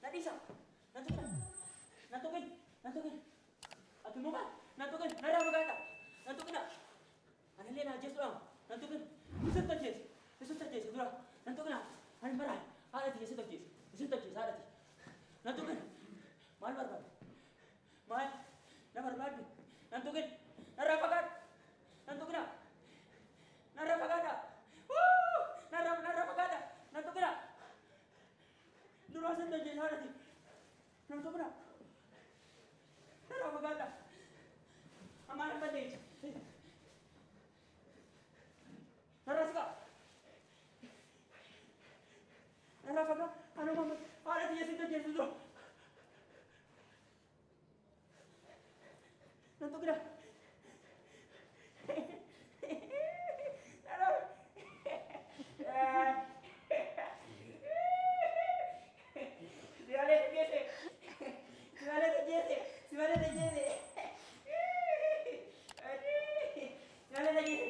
Nadisa. Nantukin. Nantukin. Nantukin. Akin mo ba? Nantukin. Narabagata. Nantukin na. Anali na Jess lang. Nantukin. Isang Jess. Isang Jess. Dura. Nantukin na. Ano maray? Arati isang Jess. Isang Jess. Arati. Nantukin. Mahal barbad. Mahal. Na barbad. Nantukin. Narabagat. Nantukin na. Narabagata. Woo! Narabagata. Nantukin na. Dura isang Jess. Arati. Nantukin na. Narabagata. Aman ang bandage. Naras ka. Naras ka. Ano mama? Para tiya sinta Yesus do. Nanto kira. Naras. Siale de Jesse. Siale de Jesse. Siale de Jesse. Siale de Jesse.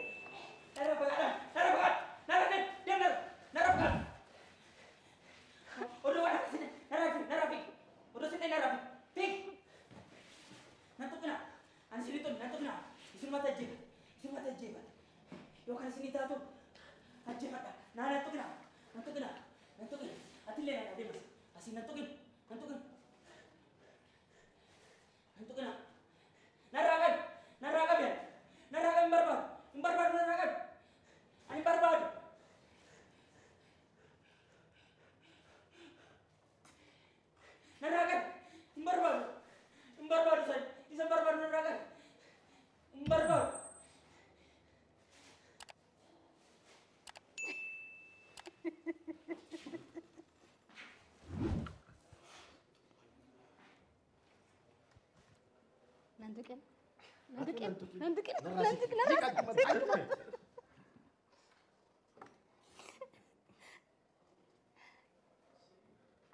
Nantukin.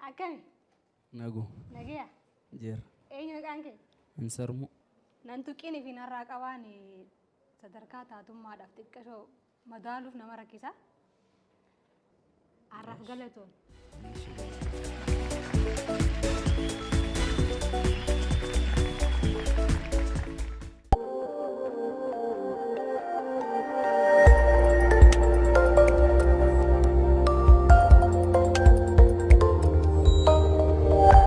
Akan. Nagu. Nagiya. Jer. Eenyu qaanke. Insarmu. Nantuqini fi narraa qabaan sadarkaa taatummaadhaaf xiqqashoo madaaluuf nama rakkisa. Arraaf galatoon.